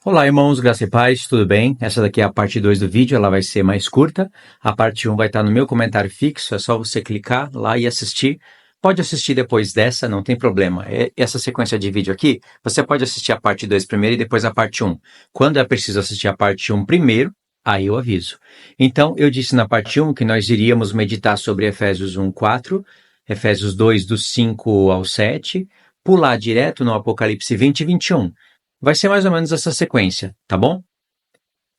Olá, irmãos, graça e paz, tudo bem? Essa daqui é a parte 2 do vídeo, ela vai ser mais curta. A parte 1 vai estar no meu comentário fixo, é só você clicar lá e assistir. Pode assistir depois dessa, não tem problema. Essa sequência de vídeo aqui, você pode assistir a parte 2 primeiro e depois a parte 1. Quando é preciso assistir a parte 1 primeiro, aí eu aviso. Então, eu disse na parte 1 que nós iríamos meditar sobre Efésios 1:4, Efésios 2, do 5 ao 7, pular direto no Apocalipse 20 e 21. Vai ser mais ou menos essa sequência, tá bom?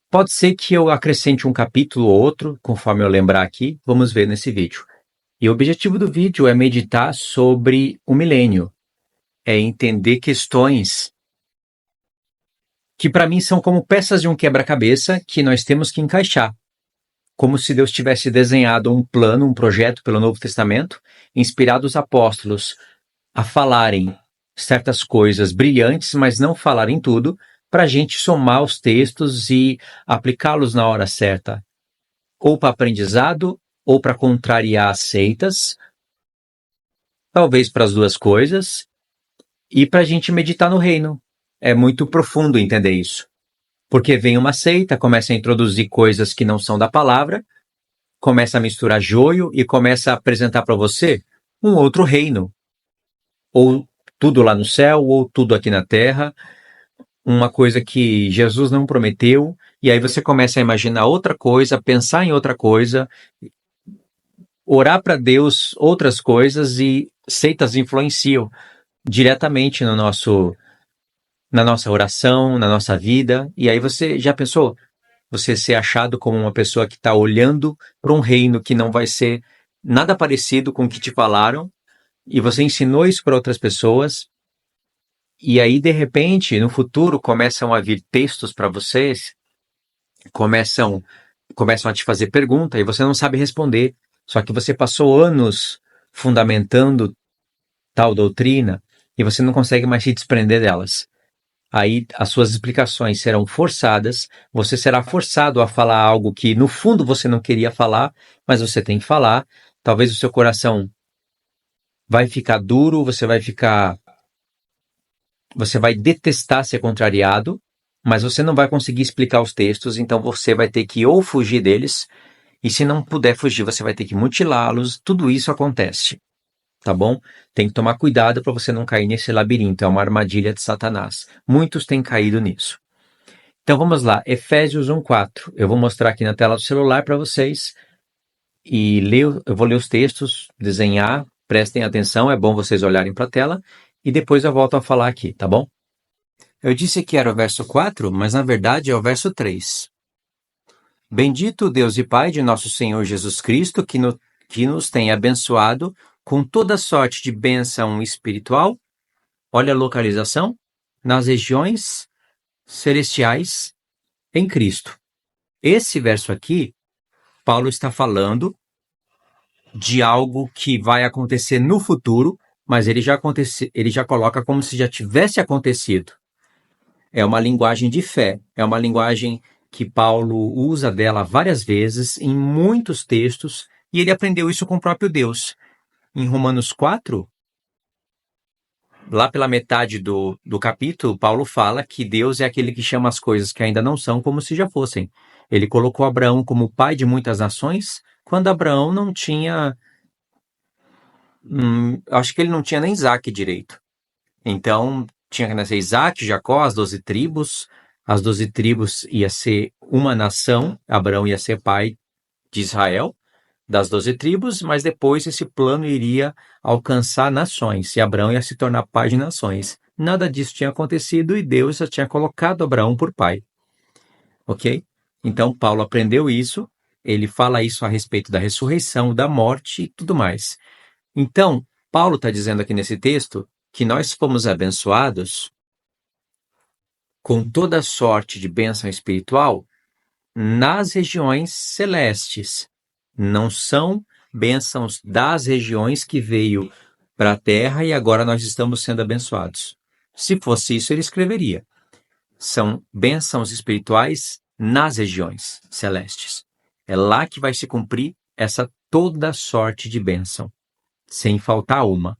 Pode ser que eu acrescente um capítulo ou outro, conforme eu lembrar aqui, vamos ver nesse vídeo. E o objetivo do vídeo é meditar sobre o milênio, é entender questões que para mim são como peças de um quebra-cabeça que nós temos que encaixar, como se Deus tivesse desenhado um plano, um projeto pelo Novo Testamento, inspirado os apóstolos a falarem certas coisas brilhantes, mas não falarem tudo, para a gente somar os textos e aplicá-los na hora certa, ou para aprendizado, ou para contrariar as seitas, talvez para as duas coisas, e para a gente meditar no reino. É muito profundo entender isso. Porque vem uma seita, começa a introduzir coisas que não são da palavra, começa a misturar joio e começa a apresentar para você um outro reino. Ou tudo lá no céu, ou tudo aqui na terra, uma coisa que Jesus não prometeu, e aí você começa a imaginar outra coisa, pensar em outra coisa, orar para Deus outras coisas, e seitas influenciam diretamente na nossa oração, na nossa vida. E aí você já pensou você ser achado como uma pessoa que está olhando para um reino que não vai ser nada parecido com o que te falaram, e você ensinou isso para outras pessoas, e aí, de repente, no futuro, começam a vir textos para vocês, começam a te fazer pergunta e você não sabe responder. Só que você passou anos fundamentando tal doutrina e você não consegue mais se desprender delas. Aí as suas explicações serão forçadas, você será forçado a falar algo que no fundo você não queria falar, mas você tem que falar. Talvez o seu coração vai ficar duro, você vai detestar ser contrariado, mas você não vai conseguir explicar os textos, então você vai ter que ou fugir deles, e se não puder fugir, você vai ter que mutilá-los. Tudo isso acontece, tá bom? Tem que tomar cuidado para você não cair nesse labirinto, é uma armadilha de Satanás. Muitos têm caído nisso. Então vamos lá, Efésios 1:4. Eu vou mostrar aqui na tela do celular para vocês, e eu vou ler os textos, desenhar, prestem atenção, é bom vocês olharem para a tela, e depois eu volto a falar aqui, tá bom? Eu disse que era o verso 4, mas na verdade é o verso 3. Bendito Deus e Pai de nosso Senhor Jesus Cristo, que nos tem abençoado com toda sorte de bênção espiritual, olha a localização, nas regiões celestiais em Cristo. Esse verso aqui, Paulo está falando de algo que vai acontecer no futuro, mas ele já coloca como se já tivesse acontecido. É uma linguagem de fé, é uma linguagem que Paulo usa dela várias vezes, em muitos textos, e ele aprendeu isso com o próprio Deus. Em Romanos 4, lá pela metade do capítulo, Paulo fala que Deus é aquele que chama as coisas que ainda não são como se já fossem. Ele colocou Abraão como pai de muitas nações, quando Abraão não tinha... acho que ele não tinha nem Isaac direito. Então, tinha que nascer Isaac, Jacó, as 12 tribos. As 12 tribos ia ser uma nação, Abraão ia ser pai de Israel, das 12 tribos, mas depois esse plano iria alcançar nações, e Abraão ia se tornar pai de nações. Nada disso tinha acontecido e Deus já tinha colocado Abraão por pai. Ok? Então, Paulo aprendeu isso, ele fala isso a respeito da ressurreição, da morte e tudo mais. Então, Paulo está dizendo aqui nesse texto que nós fomos abençoados com toda sorte de bênção espiritual nas regiões celestes. Não são bênçãos das regiões que veio para a terra e agora nós estamos sendo abençoados. Se fosse isso, ele escreveria. São bênçãos espirituais nas regiões celestes. É lá que vai se cumprir essa toda sorte de bênção, sem faltar uma.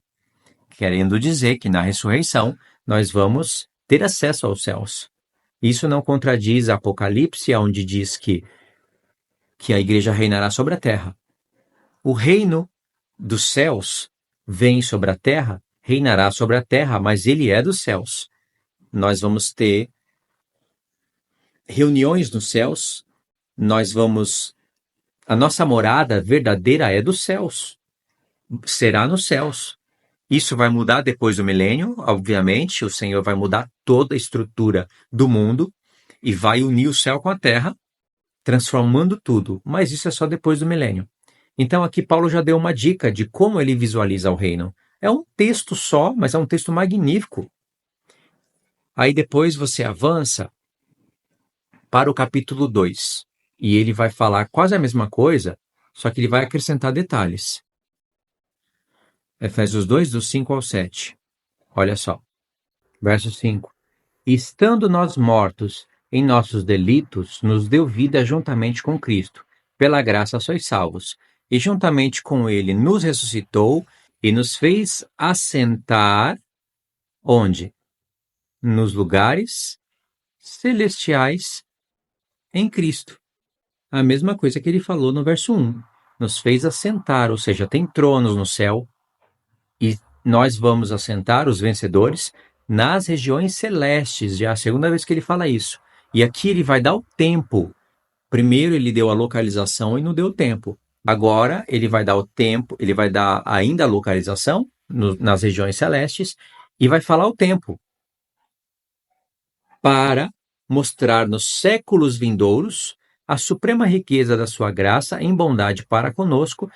Querendo dizer que na ressurreição nós vamos ter acesso aos céus. Isso não contradiz Apocalipse, onde diz que a igreja reinará sobre a terra. O reino dos céus vem sobre a terra, reinará sobre a terra, mas ele é dos céus. Nós vamos ter reuniões nos céus, a nossa morada verdadeira é dos céus, será nos céus. Isso vai mudar depois do milênio, obviamente, o Senhor vai mudar toda a estrutura do mundo e vai unir o céu com a terra, transformando tudo, mas isso é só depois do milênio. Então aqui Paulo já deu uma dica de como ele visualiza o reino. É um texto só, mas é um texto magnífico. Aí depois você avança para o capítulo 2, e ele vai falar quase a mesma coisa, só que ele vai acrescentar detalhes. Efésios 2, do 5 ao 7. Olha só. Verso 5. Estando nós mortos em nossos delitos, nos deu vida juntamente com Cristo. Pela graça sois salvos. E juntamente com ele nos ressuscitou e nos fez assentar, onde? Nos lugares celestiais em Cristo. A mesma coisa que ele falou no verso 1. Nos fez assentar, ou seja, tem tronos no céu, e nós vamos assentar, os vencedores, nas regiões celestes. Já é a segunda vez que ele fala isso. E aqui ele vai dar o tempo. Primeiro ele deu a localização e não deu o tempo. Agora ele vai dar o tempo, ele vai dar ainda a localização nas regiões celestes e vai falar o tempo. Para mostrar nos séculos vindouros a suprema riqueza da sua graça em bondade para conosco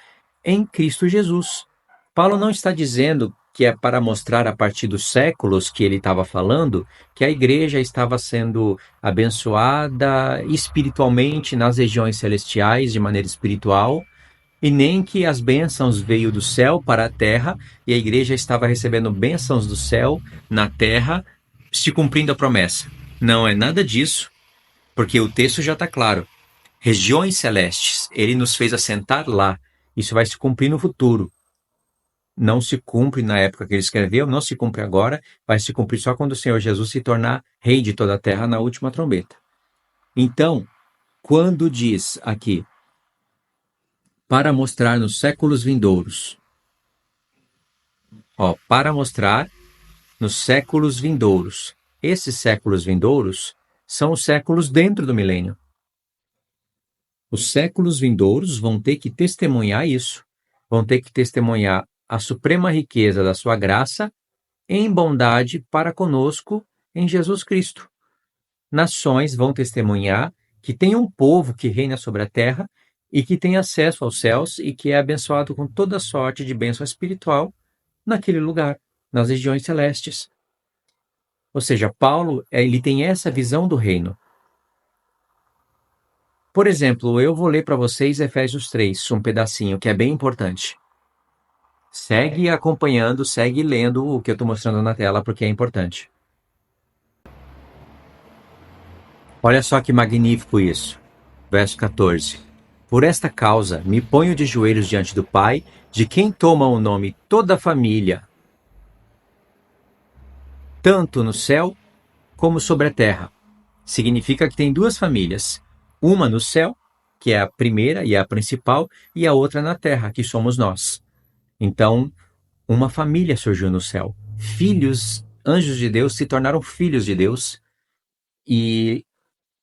em Cristo Jesus. Paulo não está dizendo que é para mostrar a partir dos séculos que ele estava falando que a igreja estava sendo abençoada espiritualmente nas regiões celestiais de maneira espiritual, e nem que as bênçãos veio do céu para a terra e a igreja estava recebendo bênçãos do céu na terra, se cumprindo a promessa. Não é nada disso, porque o texto já está claro. Regiões celestes, ele nos fez assentar lá. Isso vai se cumprir no futuro. Não se cumpre na época que ele escreveu, não se cumpre agora, vai se cumprir só quando o Senhor Jesus se tornar rei de toda a terra na última trombeta. Então, quando diz aqui, para mostrar nos séculos vindouros, para mostrar nos séculos vindouros, esses séculos vindouros são os séculos dentro do milênio. Os séculos vindouros vão ter que testemunhar isso, vão ter que testemunhar a suprema riqueza da sua graça em bondade para conosco em Jesus Cristo. Nações vão testemunhar que tem um povo que reina sobre a terra e que tem acesso aos céus e que é abençoado com toda sorte de bênção espiritual naquele lugar, nas regiões celestes. Ou seja, Paulo, ele tem essa visão do reino. Por exemplo, eu vou ler para vocês Efésios 3, um pedacinho que é bem importante. Segue acompanhando, segue lendo o que eu estou mostrando na tela, porque é importante. Olha só que magnífico isso. Verso 14. Por esta causa, me ponho de joelhos diante do Pai, de quem toma o nome toda a família, tanto no céu como sobre a terra. Significa que tem duas famílias. Uma no céu, que é a primeira e a principal, e a outra na terra, que somos nós. Então, uma família surgiu no céu. Filhos, anjos de Deus, se tornaram filhos de Deus. E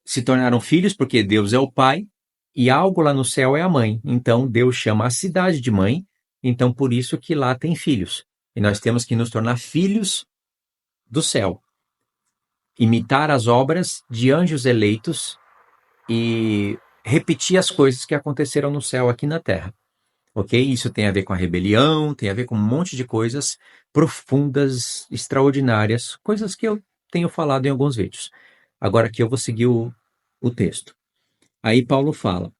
se tornaram filhos porque Deus é o pai e algo lá no céu é a mãe. Então, Deus chama a cidade de mãe. Então, por isso que lá tem filhos. E nós temos que nos tornar filhos do céu. Imitar as obras de anjos eleitos e repetir as coisas que aconteceram no céu aqui na terra. Ok? Isso tem a ver com a rebelião, tem a ver com um monte de coisas profundas, extraordinárias, coisas que eu tenho falado em alguns vídeos. Agora aqui eu vou seguir o texto. Aí Paulo fala,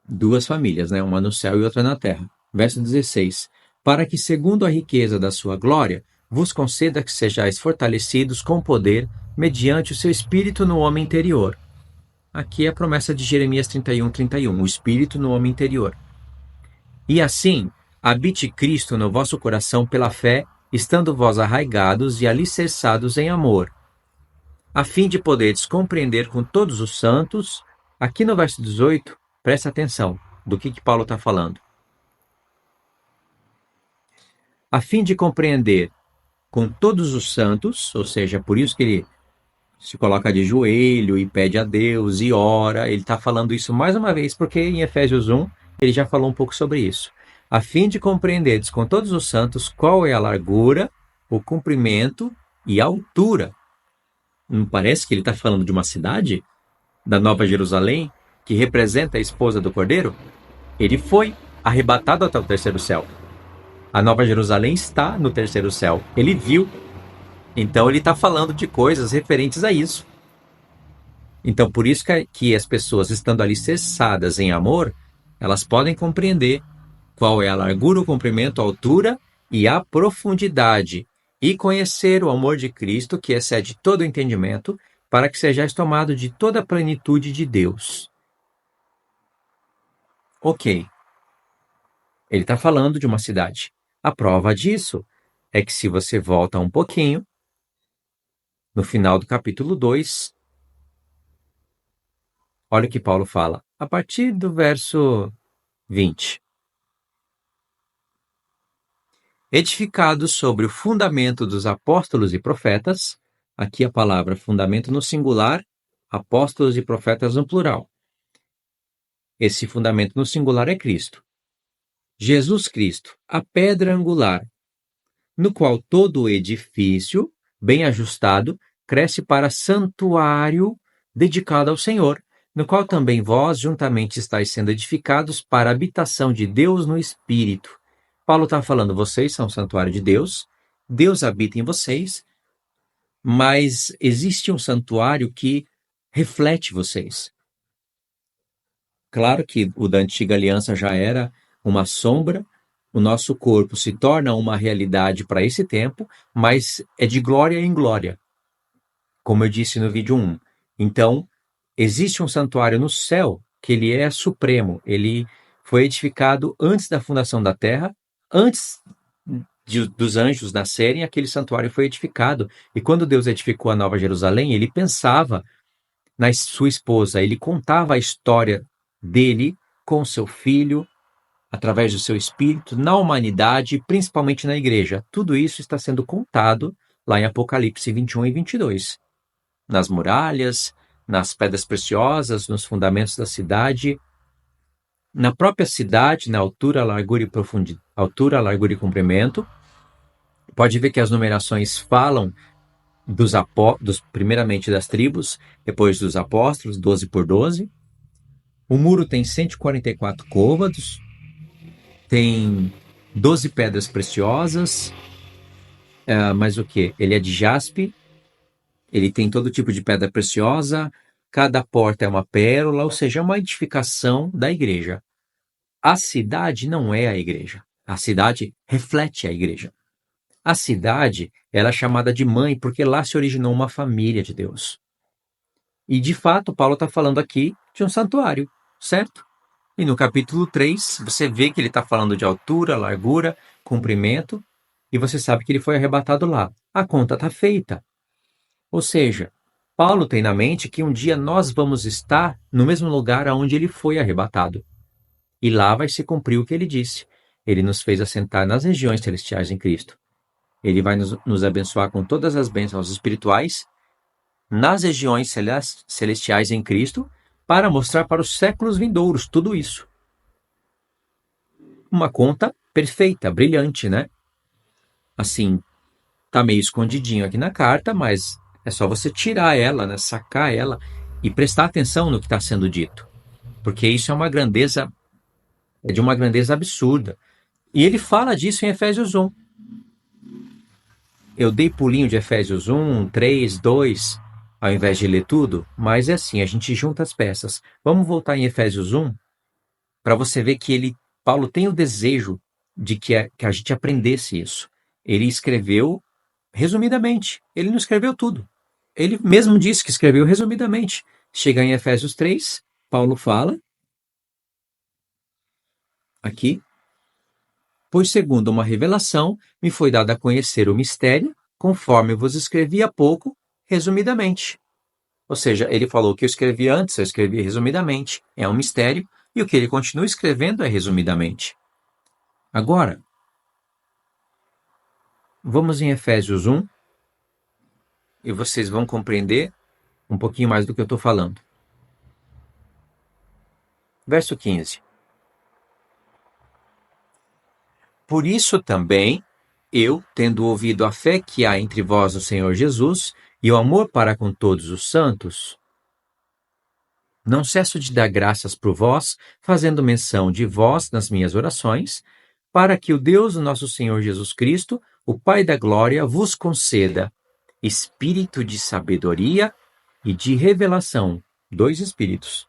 duas famílias, né? Uma no céu e outra na terra. Verso 16. Para que, segundo a riqueza da sua glória, vos conceda que sejais fortalecidos com poder, mediante o seu espírito no homem interior. Aqui é a promessa de Jeremias 31:31, o espírito no homem interior. E assim, habite Cristo no vosso coração pela fé, estando vós arraigados e alicerçados em amor. a fim de poderes compreender com todos os santos. Aqui no verso 18, presta atenção do que Paulo está falando. A fim de compreender com todos os santos, ou seja, por isso que ele se coloca de joelho e pede a Deus e ora. Ele está falando isso mais uma vez, porque em Efésios 1 ele já falou um pouco sobre isso. A fim de compreenderes com todos os santos qual é a largura, o comprimento e a altura. Não parece que ele está falando de uma cidade, da Nova Jerusalém, que representa a esposa do Cordeiro? Ele foi arrebatado até o terceiro céu. A Nova Jerusalém está no terceiro céu. Ele viu. Então ele está falando de coisas referentes a isso. Então por isso que as pessoas, estando ali cessadas em amor, elas podem compreender qual é a largura, o comprimento, a altura e a profundidade, e conhecer o amor de Cristo, que excede todo o entendimento, para que sejais tomado de toda a plenitude de Deus. Ok. Ele está falando de uma cidade. A prova disso é que se você volta um pouquinho, no final do capítulo 2, olha o que Paulo fala, a partir do verso 20. Edificados sobre o fundamento dos apóstolos e profetas, aqui a palavra fundamento no singular, apóstolos e profetas no plural. Esse fundamento no singular é Cristo. Jesus Cristo, a pedra angular, no qual todo o edifício, bem ajustado, cresce para santuário dedicado ao Senhor, no qual também vós juntamente estáis sendo edificados para a habitação de Deus no Espírito. Paulo está falando, vocês são o santuário de Deus, Deus habita em vocês, mas existe um santuário que reflete vocês. Claro que o da antiga aliança já era uma sombra, o nosso corpo se torna uma realidade para esse tempo, mas é de glória em glória, como eu disse no vídeo 1. Então, existe um santuário no céu que ele é supremo, ele foi edificado antes da fundação da terra, antes dos anjos nascerem, aquele santuário foi edificado. E quando Deus edificou a Nova Jerusalém, ele pensava na sua esposa, ele contava a história dele com seu filho, através do seu espírito, na humanidade e principalmente na igreja. Tudo isso está sendo contado lá em Apocalipse 21 e 22. Nas muralhas, nas pedras preciosas, nos fundamentos da cidade, na própria cidade, na altura, largura e profundidade, altura, largura e comprimento. Pode ver que as numerações falam primeiramente das tribos, depois dos apóstolos, 12 por 12. O muro tem 144 côvados, tem 12 pedras preciosas, mas o que? Ele é de jaspe, ele tem todo tipo de pedra preciosa, cada porta é uma pérola, ou seja, é uma edificação da igreja. A cidade não é a igreja. A cidade reflete a igreja. A cidade, ela é chamada de mãe porque lá se originou uma família de Deus. E, de fato, Paulo está falando aqui de um santuário, certo? E no capítulo 3, você vê que ele está falando de altura, largura, comprimento, e você sabe que ele foi arrebatado lá. A conta está feita. Ou seja, Paulo tem na mente que um dia nós vamos estar no mesmo lugar aonde ele foi arrebatado. E lá vai se cumprir o que ele disse. Ele nos fez assentar nas regiões celestiais em Cristo. Ele vai nos abençoar com todas as bênçãos espirituais nas regiões celestiais em Cristo, para mostrar para os séculos vindouros tudo isso. Uma conta perfeita, brilhante, né? Assim, tá meio escondidinho aqui na carta, mas é só você tirar ela, né? Sacar ela e prestar atenção no que está sendo dito. Porque isso é uma grandeza, é de uma grandeza absurda. E ele fala disso em Efésios 1. Eu dei pulinho de Efésios 1, 3, 2, ao invés de ler tudo, mas é assim, a gente junta as peças. Vamos voltar em Efésios 1, para você ver que Paulo tem o desejo de que a gente aprendesse isso. Ele escreveu resumidamente, ele não escreveu tudo. Ele mesmo disse que escreveu resumidamente. Chega em Efésios 3, Paulo fala, aqui, pois segundo uma revelação, me foi dado a conhecer o mistério, conforme vos escrevi há pouco, resumidamente. Ou seja, ele falou o que eu escrevi antes, eu escrevi resumidamente, é um mistério, e o que ele continua escrevendo é resumidamente. Agora, vamos em Efésios 1, e vocês vão compreender um pouquinho mais do que eu estou falando. Verso 15. Por isso também, eu, tendo ouvido a fé que há entre vós no Senhor Jesus, e o amor para com todos os santos, não cesso de dar graças por vós, fazendo menção de vós nas minhas orações, para que o Deus do nosso Senhor Jesus Cristo, o Pai da glória, vos conceda espírito de sabedoria e de revelação. Dois espíritos.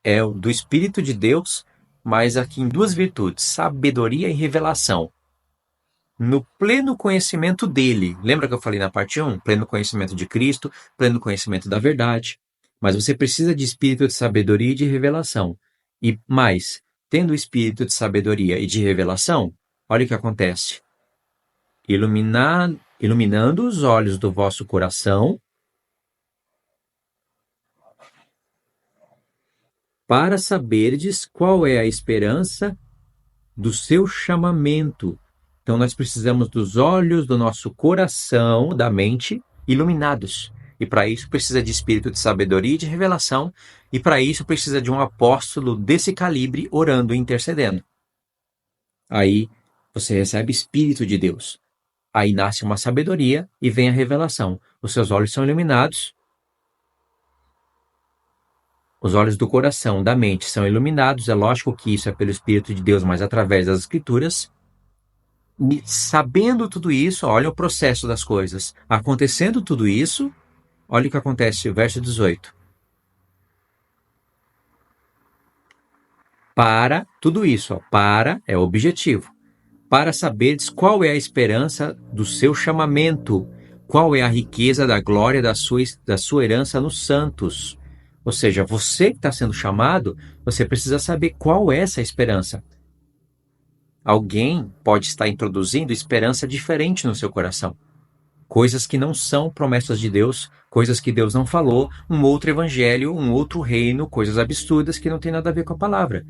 É o do Espírito de Deus, mas aqui em duas virtudes, sabedoria e revelação. No pleno conhecimento dele. Lembra que eu falei na parte 1? Pleno conhecimento de Cristo, pleno conhecimento da verdade. Mas você precisa de espírito de sabedoria e de revelação. E mais, tendo o espírito de sabedoria e de revelação, olha o que acontece. Iluminando os olhos do vosso coração, para saberdes qual é a esperança do seu chamamento. Então nós precisamos dos olhos do nosso coração, da mente, iluminados. E para isso precisa de espírito de sabedoria e de revelação, e para isso precisa de um apóstolo desse calibre orando e intercedendo. Aí você recebe espírito de Deus. Aí nasce uma sabedoria e vem a revelação. Os seus olhos são iluminados. Os olhos do coração, da mente, são iluminados. É lógico que isso é pelo Espírito de Deus, mas através das Escrituras. E sabendo tudo isso, olha o processo das coisas. Acontecendo tudo isso, olha o que acontece, verso 18. Para tudo isso, para é o objetivo. Para saberdes qual é a esperança do seu chamamento, qual é a riqueza da glória da sua herança nos santos. Ou seja, você que está sendo chamado, você precisa saber qual é essa esperança. Alguém pode estar introduzindo esperança diferente no seu coração. Coisas que não são promessas de Deus, coisas que Deus não falou, um outro evangelho, um outro reino, coisas absurdas que não tem nada a ver com a palavra.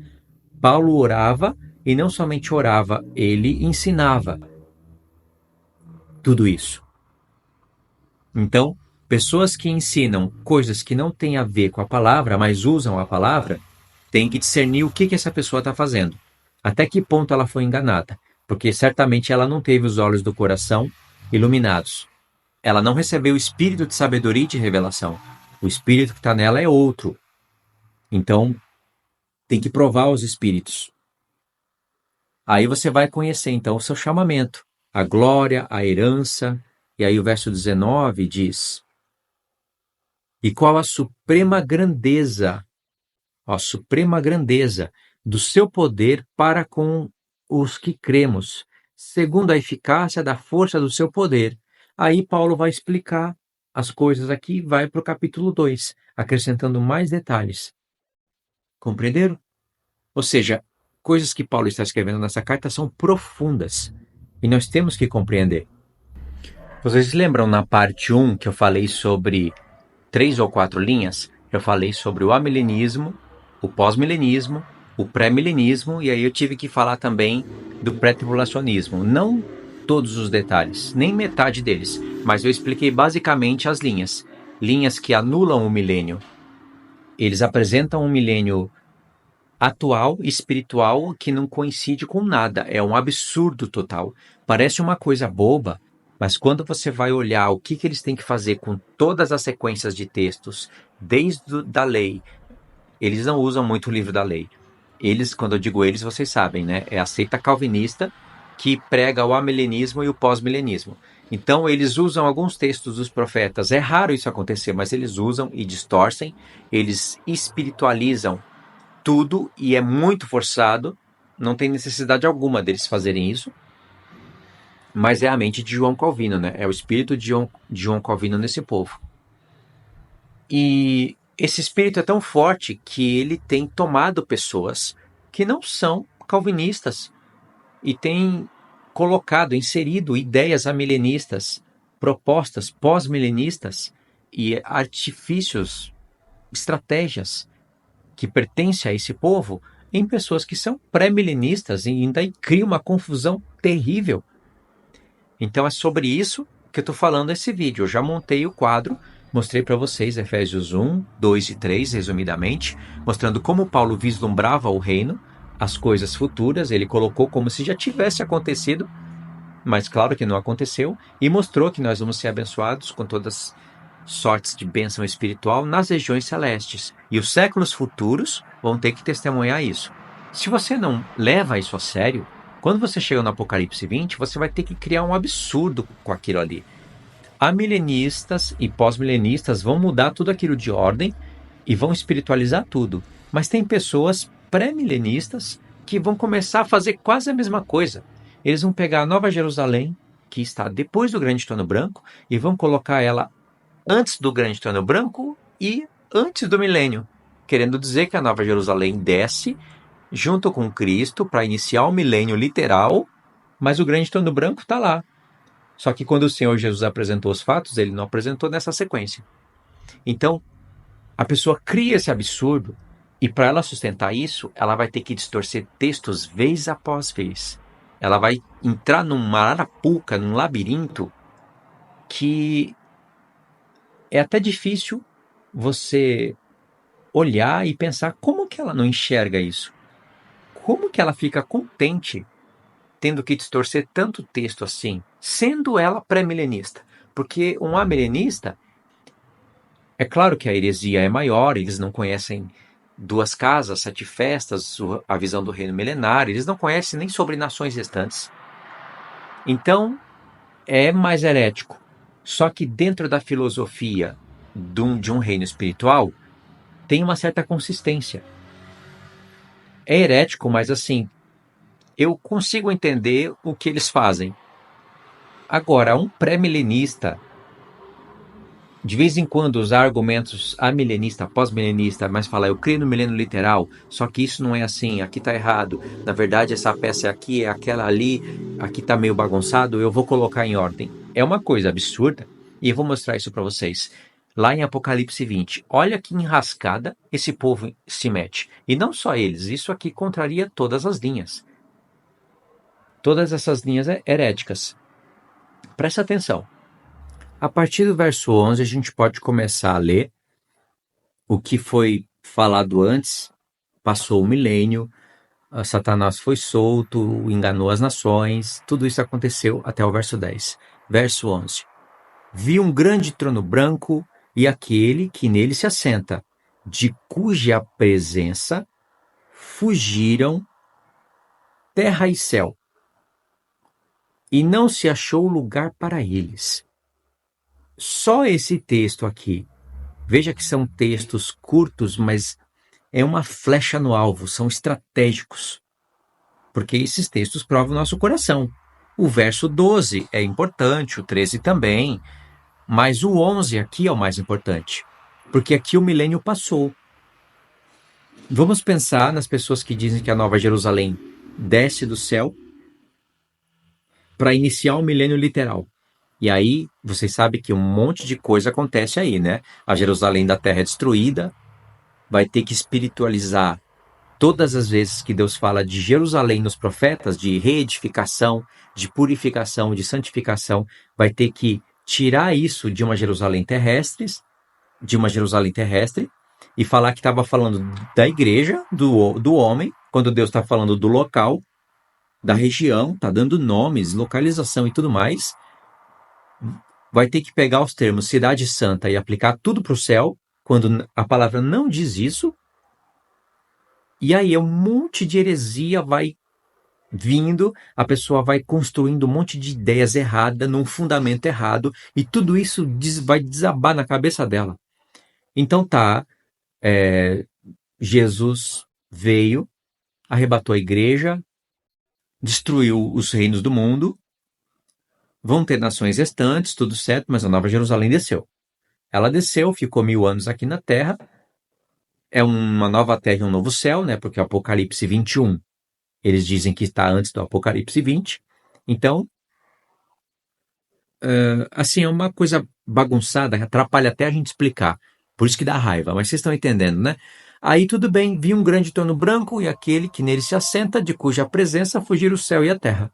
Paulo orava, e não somente orava, ele ensinava tudo isso. Então, pessoas que ensinam coisas que não têm a ver com a palavra, mas usam a palavra, têm que discernir o que essa pessoa está fazendo. Até que ponto ela foi enganada. Porque certamente ela não teve os olhos do coração iluminados. Ela não recebeu o espírito de sabedoria e de revelação. O espírito que está nela é outro. Então, tem que provar os espíritos. Aí você vai conhecer, então, o seu chamamento, a glória, a herança. E aí o verso 19 diz: e qual a suprema grandeza, do seu poder para com os que cremos, segundo a eficácia da força do seu poder. Aí Paulo vai explicar as coisas aqui, vai para o capítulo 2, acrescentando mais detalhes. Compreenderam? Ou seja, coisas que Paulo está escrevendo nessa carta são profundas e nós temos que compreender. Vocês lembram na parte 1 que eu falei sobre 3 ou 4 linhas? Eu falei sobre o amilenismo, o pós-milenismo, o pré-milenismo, e aí eu tive que falar também do pré-tribulacionismo. Não todos os detalhes, nem metade deles, mas eu expliquei basicamente as linhas. Linhas que anulam o milênio. Eles apresentam um milênio atual, espiritual, que não coincide com nada. É um absurdo total. Parece uma coisa boba, mas quando você vai olhar o que eles têm que fazer com todas as sequências de textos, desde da lei, eles não usam muito o livro da lei. Eles, quando eu digo eles, vocês sabem, né? É a seita calvinista que prega o amilenismo e o pós-milenismo. Então, eles usam alguns textos dos profetas. É raro isso acontecer, mas eles usam e distorcem. Eles espiritualizam tudo e é muito forçado. Não tem necessidade alguma deles fazerem isso. Mas é a mente de João Calvino, né? É o espírito de João Calvino nesse povo. E esse espírito é tão forte que ele tem tomado pessoas que não são calvinistas e tem colocado, inserido ideias amilenistas, propostas pós-milenistas e artifícios, estratégias que pertencem a esse povo em pessoas que são pré-milenistas e ainda cria uma confusão terrível. Então é sobre isso que eu estou falando nesse vídeo. Eu já montei o quadro, mostrei para vocês Efésios 1, 2 e 3, resumidamente, mostrando como Paulo vislumbrava o reino, as coisas futuras, ele colocou como se já tivesse acontecido, mas claro que não aconteceu, e mostrou que nós vamos ser abençoados com todas sortes de bênção espiritual nas regiões celestes. E os séculos futuros vão ter que testemunhar isso. Se você não leva isso a sério, quando você chega no Apocalipse 20, você vai ter que criar um absurdo com aquilo ali. Amilenistas e pós-milenistas vão mudar tudo aquilo de ordem e vão espiritualizar tudo. Mas tem pessoas pré-milenistas que vão começar a fazer quase a mesma coisa. Eles vão pegar a Nova Jerusalém, que está depois do Grande Trono Branco, e vão colocar ela antes do Grande Trono Branco e antes do milênio, querendo dizer que a Nova Jerusalém desce junto com Cristo para iniciar o milênio literal, mas o Grande Trono Branco está lá. Só que quando o Senhor Jesus apresentou os fatos, ele não apresentou nessa sequência. Então, a pessoa cria esse absurdo e para ela sustentar isso, ela vai ter que distorcer textos vez após vez. Ela vai entrar numa arapuca, num labirinto que é até difícil você olhar e pensar como que ela não enxerga isso. Como que ela fica contente tendo que distorcer tanto texto assim, sendo ela pré-milenista? Porque um amilenista, é claro que a heresia é maior, eles não conhecem duas casas, sete festas, a visão do reino milenar, eles não conhecem nem sobre nações restantes. Então, é mais herético. Só que dentro da filosofia de um reino espiritual, tem uma certa consistência. É herético, mas assim, eu consigo entender o que eles fazem. Agora, um pré-milenista, de vez em quando usar argumentos amilenista, pós-milenista, mas falar, eu creio no milênio literal, só que isso não é assim, aqui está errado, na verdade essa peça é aqui, é aquela ali, aqui está meio bagunçado, eu vou colocar em ordem. É uma coisa absurda, e eu vou mostrar isso para vocês. Lá em Apocalipse 20, olha que enrascada esse povo se mete. E não só eles, isso aqui contraria todas as linhas. Todas essas linhas heréticas. Presta atenção. A partir do verso 11, a gente pode começar a ler o que foi falado antes. Passou o milênio, Satanás foi solto, enganou as nações, tudo isso aconteceu até o verso 10. Verso 11. Vi um grande trono branco e aquele que nele se assenta, de cuja presença fugiram terra e céu, e não se achou lugar para eles. Só esse texto aqui, veja que são textos curtos, mas é uma flecha no alvo, são estratégicos, porque esses textos provam o nosso coração. O verso 12 é importante, o 13 também, mas o 11 aqui é o mais importante, porque aqui o milênio passou. Vamos pensar nas pessoas que dizem que a Nova Jerusalém desce do céu para iniciar o milênio literal. E aí, vocês sabem que um monte de coisa acontece aí, né? A Jerusalém da terra é destruída, vai ter que espiritualizar todas as vezes que Deus fala de Jerusalém nos profetas, de reedificação, de purificação, de santificação, vai ter que tirar isso de uma Jerusalém terrestre, e falar que estava falando da igreja, do homem, quando Deus está falando do local, da região, está dando nomes, localização e tudo mais. Vai ter que pegar os termos cidade santa e aplicar tudo para o céu, quando a palavra não diz isso. E aí um monte de heresia vai vindo, a pessoa vai construindo um monte de ideias erradas, num fundamento errado, e tudo isso vai desabar na cabeça dela. Então Jesus veio, arrebatou a igreja, destruiu os reinos do mundo, vão ter nações restantes, tudo certo, mas a Nova Jerusalém desceu. Ela desceu, ficou 1000 anos aqui na Terra, é uma nova terra e um novo céu, né? Porque o Apocalipse 21, eles dizem que está antes do Apocalipse 20. Então, assim, é uma coisa bagunçada, atrapalha até a gente explicar. Por isso que dá raiva, mas vocês estão entendendo, né? Aí tudo bem, vi um grande trono branco e aquele que nele se assenta, de cuja presença fugir o céu e a terra.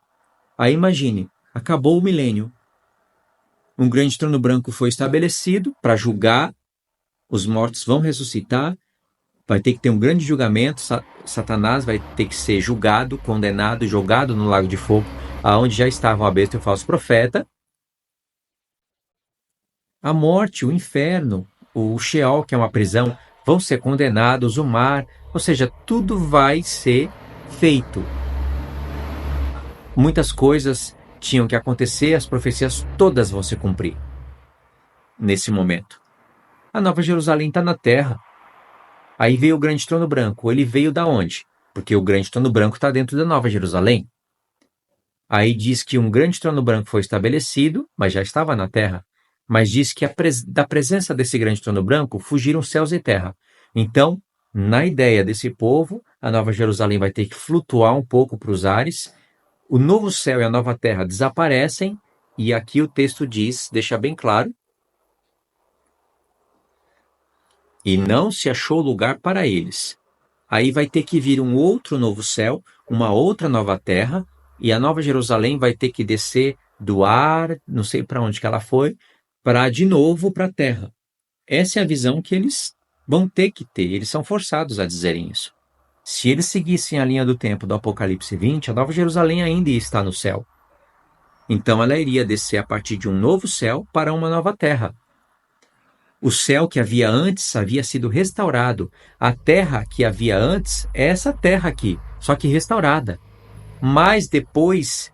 Aí imagine, acabou o milênio. Um grande trono branco foi estabelecido para julgar, os mortos vão ressuscitar, vai ter que ter um grande julgamento, Satanás vai ter que ser julgado, condenado, jogado no lago de fogo, aonde já estavam a besta e o falso profeta. A morte, o inferno, o Sheol, que é uma prisão, vão ser condenados, o mar, ou seja, tudo vai ser feito. Muitas coisas tinham que acontecer, as profecias todas vão se cumprir nesse momento. A Nova Jerusalém está na terra. Aí veio o grande trono branco. Ele veio da onde? Porque o grande trono branco está dentro da Nova Jerusalém. Aí diz que um grande trono branco foi estabelecido, mas já estava na terra. Mas diz que da presença desse grande trono branco fugiram céus e terra. Então, na ideia desse povo, a Nova Jerusalém vai ter que flutuar um pouco para os ares, o novo céu e a nova terra desaparecem, e aqui o texto diz, deixa bem claro, e não se achou lugar para eles. Aí vai ter que vir um outro novo céu, uma outra nova terra, e a Nova Jerusalém vai ter que descer do ar, não sei para onde que ela foi, para de novo para a terra. Essa é a visão que eles vão ter que ter, eles são forçados a dizerem isso. Se eles seguissem a linha do tempo do Apocalipse 20, a Nova Jerusalém ainda está no céu. Então ela iria descer a partir de um novo céu para uma nova terra. O céu que havia antes havia sido restaurado. A terra que havia antes é essa terra aqui, só que restaurada. Mas depois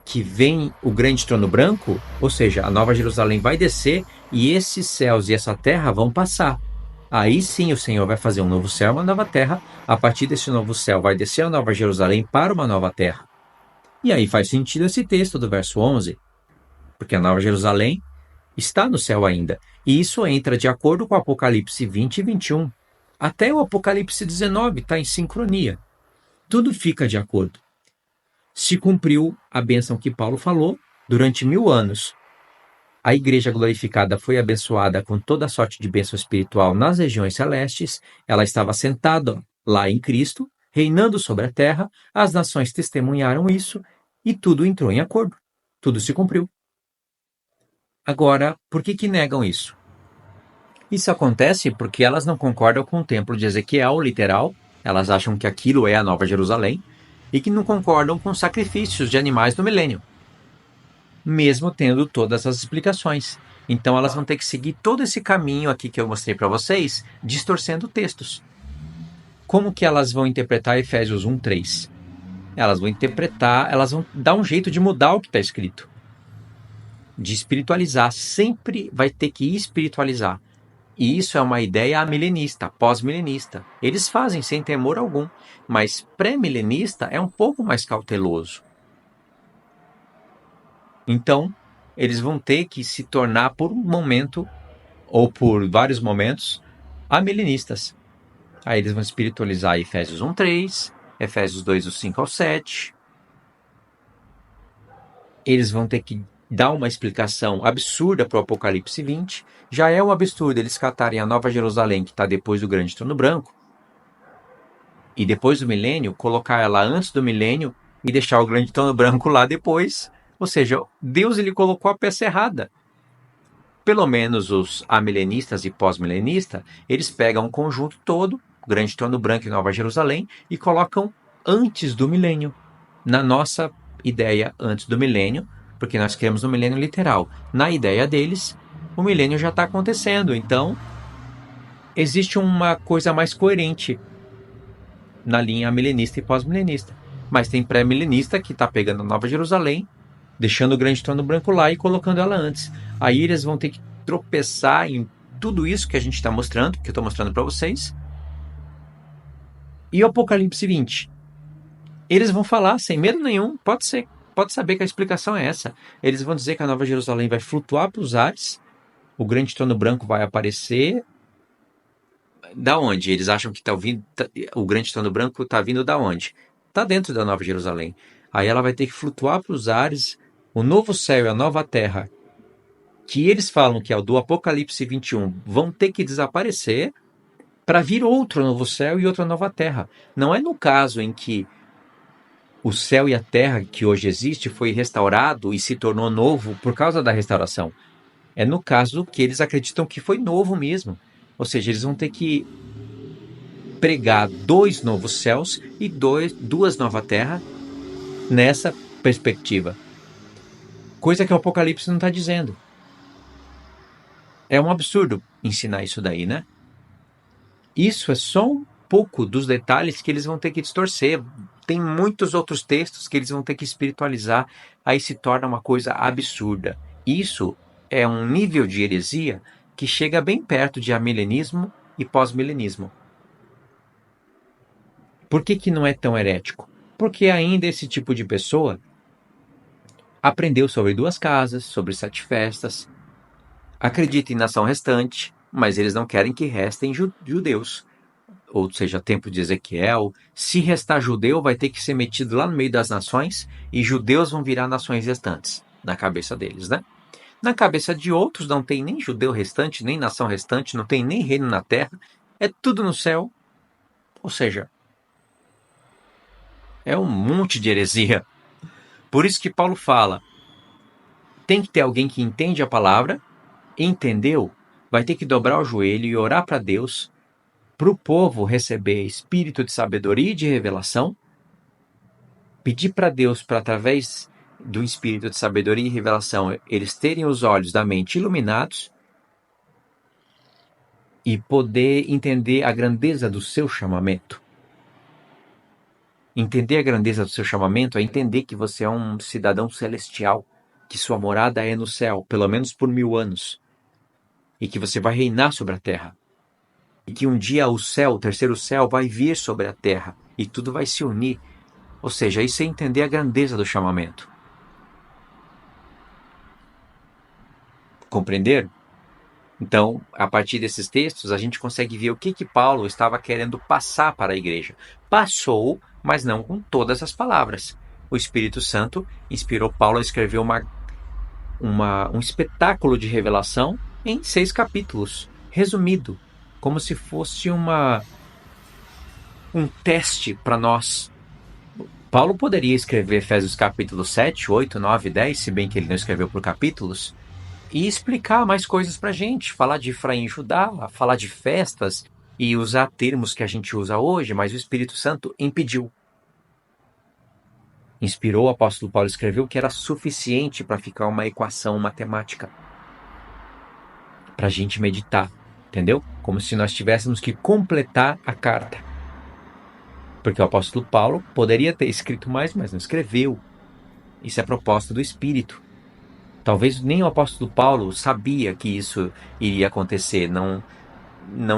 que vem o grande trono branco, ou seja, a Nova Jerusalém vai descer e esses céus e essa terra vão passar. Aí sim o Senhor vai fazer um novo céu e uma nova terra. A partir desse novo céu vai descer a Nova Jerusalém para uma nova terra. E aí faz sentido esse texto do verso 11, porque a Nova Jerusalém está no céu ainda. E isso entra de acordo com o Apocalipse 20 e 21. Até o Apocalipse 19 está em sincronia. Tudo fica de acordo. Se cumpriu a bênção que Paulo falou durante 1000 anos. A igreja glorificada foi abençoada com toda sorte de bênção espiritual nas regiões celestes. Ela estava sentada lá em Cristo, reinando sobre a terra. As nações testemunharam isso e tudo entrou em acordo. Tudo se cumpriu. Agora, por que negam isso? Isso acontece porque elas não concordam com o templo de Ezequiel, literal. Elas acham que aquilo é a Nova Jerusalém e que não concordam com sacrifícios de animais do milênio, mesmo tendo todas as explicações. Então elas vão ter que seguir todo esse caminho aqui que eu mostrei para vocês, distorcendo textos. Como que elas vão interpretar Efésios 1:3? Elas vão interpretar, elas vão dar um jeito de mudar o que está escrito. De espiritualizar, sempre vai ter que espiritualizar. E isso é uma ideia amilenista, pós-milenista. Eles fazem sem temor algum, mas pré-milenista é um pouco mais cauteloso. Então, eles vão ter que se tornar por um momento, ou por vários momentos, amilenistas. Aí eles vão espiritualizar Efésios 1:3, Efésios 2, 5 ao 7. Eles vão ter que dar uma explicação absurda para o Apocalipse 20. Já é um absurdo eles catarem a Nova Jerusalém, que está depois do grande trono branco, e depois do milênio, colocar ela antes do milênio e deixar o grande trono branco lá depois. Ou seja, Deus ele colocou a peça errada. Pelo menos os amilenistas e pós-milenistas, eles pegam um conjunto todo, grande trono branco e Nova Jerusalém, e colocam antes do milênio. Na nossa ideia, antes do milênio, porque nós queremos um milênio literal. Na ideia deles, o milênio já está acontecendo. Então, existe uma coisa mais coerente na linha milenista e pós-milenista. Mas tem pré-milenista que está pegando a Nova Jerusalém, deixando o grande trono branco lá e colocando ela antes. Aí eles vão ter que tropeçar em tudo isso que a gente está mostrando, que eu estou mostrando para vocês. E o Apocalipse 20? Eles vão falar sem medo nenhum, pode saber que a explicação é essa. Eles vão dizer que a Nova Jerusalém vai flutuar para os ares, o grande trono branco vai aparecer. Da onde? Eles acham que o grande trono branco está vindo da onde? Está dentro da Nova Jerusalém. Aí ela vai ter que flutuar para os ares, o novo céu e a nova terra que eles falam que é o do Apocalipse 21, vão ter que desaparecer para vir outro novo céu e outra nova terra. Não é no caso em que o céu e a terra que hoje existe foi restaurado e se tornou novo por causa da restauração. É no caso que eles acreditam que foi novo mesmo. Ou seja, eles vão ter que pregar 2 novos céus e 2 novas terras nessa perspectiva. Coisa que o Apocalipse não está dizendo. É um absurdo ensinar isso daí, né? Isso é só um pouco dos detalhes que eles vão ter que distorcer. Tem muitos outros textos que eles vão ter que espiritualizar, aí se torna uma coisa absurda. Isso é um nível de heresia que chega bem perto de amilenismo e pós-milenismo. Por que não é tão herético? Porque ainda esse tipo de pessoa aprendeu sobre 2 casas, sobre 7 festas, acredita em nação restante, mas eles não querem que restem judeus. Ou seja, tempo de Ezequiel, se restar judeu, vai ter que ser metido lá no meio das nações, e judeus vão virar nações restantes, na cabeça deles, né? Na cabeça de outros não tem nem judeu restante, nem nação restante, não tem nem reino na terra, é tudo no céu. Ou seja, é um monte de heresia. Por isso que Paulo fala, tem que ter alguém que entende a palavra, entendeu, vai ter que dobrar o joelho e orar para Deus, para o povo receber espírito de sabedoria e de revelação, pedir para Deus, para através do espírito de sabedoria e revelação, eles terem os olhos da mente iluminados e poder entender a grandeza do seu chamamento. Entender a grandeza do seu chamamento é entender que você é um cidadão celestial, que sua morada é no céu, pelo menos por 1000 anos, e que você vai reinar sobre a terra. E que um dia o céu, o terceiro céu, vai vir sobre a terra e tudo vai se unir. Ou seja, isso é entender a grandeza do chamamento. Compreender? Então, a partir desses textos, a gente consegue ver o que Paulo estava querendo passar para a igreja. Passou, mas não com todas as palavras. O Espírito Santo inspirou Paulo a escrever um espetáculo de revelação em 6 capítulos, resumido, como se fosse um teste para nós. Paulo poderia escrever Efésios capítulo 7, 8, 9, 10, se bem que ele não escreveu por capítulos, e explicar mais coisas para a gente, falar de Efraim e Judá, falar de festas e usar termos que a gente usa hoje, mas o Espírito Santo impediu. Inspirou o apóstolo Paulo, escreveu que era suficiente para ficar uma equação matemática para a gente meditar, entendeu? Como se nós tivéssemos que completar a carta. Porque o apóstolo Paulo poderia ter escrito mais, mas não escreveu. Isso é proposta do Espírito. Talvez nem o apóstolo Paulo sabia que isso iria acontecer, não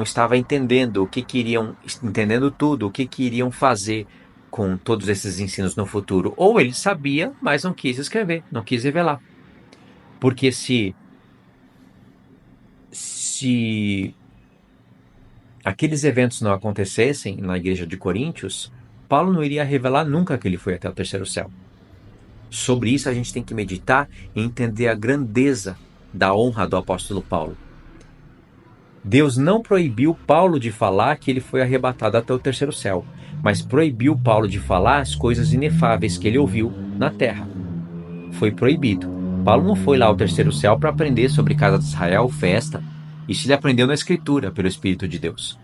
estava entendendo entendendo tudo, o que iriam fazer com todos esses ensinos no futuro. Ou ele sabia, mas não quis escrever, não quis revelar. Porque se aqueles eventos não acontecessem na igreja de Coríntios, Paulo não iria revelar nunca que ele foi até o terceiro céu. Sobre isso a gente tem que meditar e entender a grandeza da honra do apóstolo Paulo. Deus não proibiu Paulo de falar que ele foi arrebatado até o terceiro céu, mas proibiu Paulo de falar as coisas inefáveis que ele ouviu na terra. Foi proibido. Paulo não foi lá ao terceiro céu para aprender sobre casa de Israel, festa. Isso ele aprendeu na Escritura, pelo Espírito de Deus.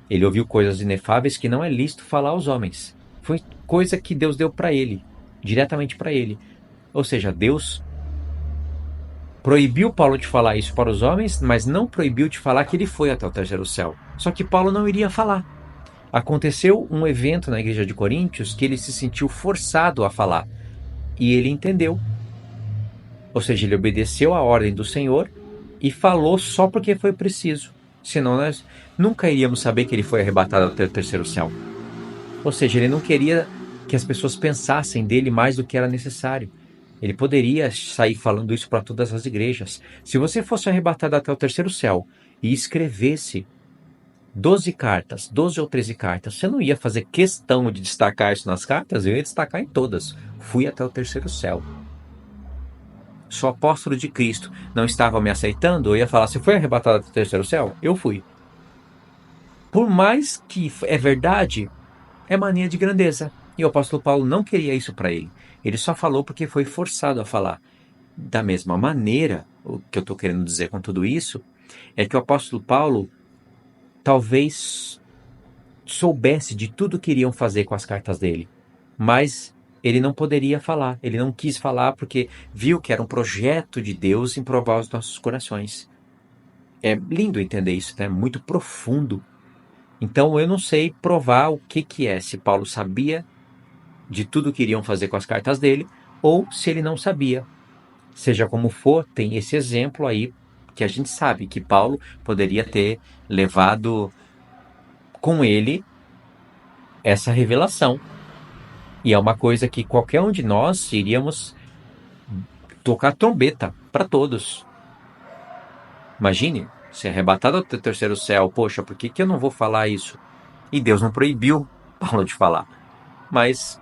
Ele ouviu coisas inefáveis que não é lícito falar aos homens. Foi coisa que Deus deu para ele, diretamente para ele. Ou seja, Deus proibiu Paulo de falar isso para os homens, mas não proibiu de falar que ele foi até o terceiro céu. Só que Paulo não iria falar. Aconteceu um evento na igreja de Coríntios que ele se sentiu forçado a falar. E ele entendeu. Ou seja, ele obedeceu à ordem do Senhor e falou só porque foi preciso. Senão nós nunca iríamos saber que ele foi arrebatado até o terceiro céu. Ou seja, ele não queria que as pessoas pensassem dele mais do que era necessário. Ele poderia sair falando isso para todas as igrejas. Se você fosse arrebatado até o terceiro céu e escrevesse 12 cartas, 12 ou 13 cartas, você não ia fazer questão de destacar isso nas cartas? Eu ia destacar em todas. Fui até o terceiro céu. sou apóstolo de Cristo, não estavam me aceitando, eu ia falar, você foi arrebatado do terceiro céu? Eu fui. Por mais que é verdade, é mania de grandeza. E o apóstolo Paulo não queria isso para ele. Ele só falou porque foi forçado a falar. Da mesma maneira, o que eu estou querendo dizer com tudo isso é que o apóstolo Paulo talvez soubesse de tudo que iriam fazer com as cartas dele, mas ele não poderia falar, ele não quis falar porque viu que era um projeto de Deus em provar os nossos corações. É lindo entender isso, né? Muito profundo. Então eu não sei provar o que é, se Paulo sabia de tudo que iriam fazer com as cartas dele, ou se ele não sabia. Seja como for, tem esse exemplo aí que a gente sabe que Paulo poderia ter levado com ele essa revelação. E é uma coisa que qualquer um de nós iríamos tocar trombeta para todos. Imagine, ser arrebatado ao terceiro céu. Poxa, por que eu não vou falar isso? E Deus não proibiu Paulo de falar. Mas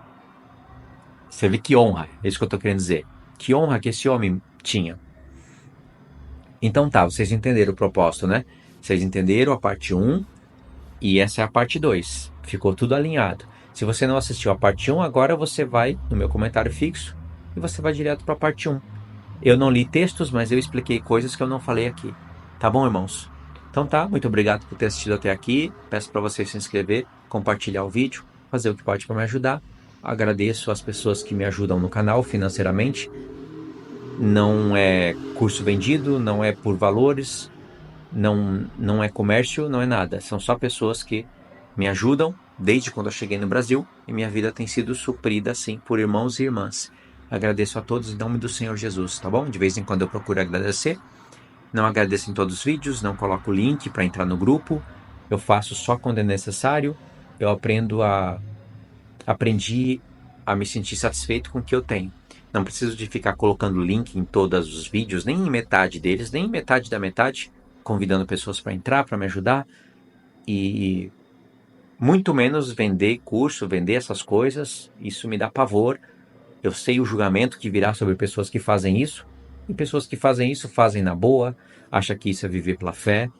você vê que honra, é isso que eu estou querendo dizer. Que honra que esse homem tinha. Então tá, vocês entenderam o propósito, né? Vocês entenderam a parte 1 e essa é a parte 2. Ficou tudo alinhado. Se você não assistiu a parte 1, agora você vai no meu comentário fixo e você vai direto para a parte 1. Eu não li textos, mas eu expliquei coisas que eu não falei aqui. Tá bom, irmãos? Então tá, muito obrigado por ter assistido até aqui. Peço para você se inscrever, compartilhar o vídeo, fazer o que pode para me ajudar. Agradeço as pessoas que me ajudam no canal financeiramente. Não é curso vendido, não é por valores, não é comércio, não é nada. São só pessoas que me ajudam desde quando eu cheguei no Brasil e minha vida tem sido suprida assim por irmãos e irmãs. Agradeço a todos em nome do Senhor Jesus, tá bom? De vez em quando eu procuro agradecer. Não agradeço em todos os vídeos, não coloco o link para entrar no grupo. Eu faço só quando é necessário. Eu aprendi a me sentir satisfeito com o que eu tenho. Não preciso de ficar colocando link em todos os vídeos, nem em metade deles, nem em metade da metade, convidando pessoas para entrar, para me ajudar. E muito menos vender curso, vender essas coisas. Isso me dá pavor. Eu sei o julgamento que virá sobre pessoas que fazem isso. E pessoas que fazem isso fazem na boa, acham que isso é viver pela fé.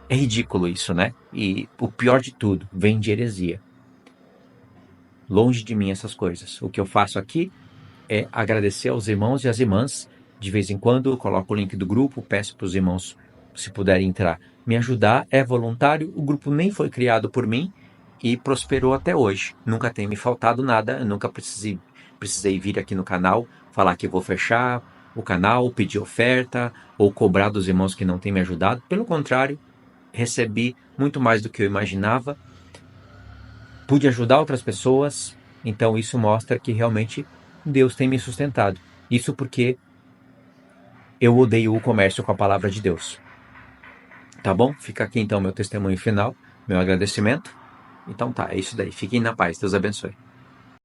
É ridículo isso, né? E o pior de tudo, vem de heresia. Longe de mim essas coisas. O que eu faço aqui é agradecer aos irmãos e às irmãs. De vez em quando eu coloco o link do grupo, peço para os irmãos, se puderem entrar, me ajudar. É voluntário, o grupo nem foi criado por mim e prosperou até hoje. Nunca tem me faltado nada, eu nunca precisei vir aqui no canal falar que vou fechar o canal, pedir oferta ou cobrar dos irmãos que não têm me ajudado. Pelo contrário, recebi muito mais do que eu imaginava. Pude ajudar outras pessoas, então isso mostra que realmente Deus tem me sustentado. Isso porque eu odeio o comércio com a palavra de Deus. Tá bom? Fica aqui então meu testemunho final, meu agradecimento. Então tá, é isso daí. Fiquem na paz. Deus abençoe.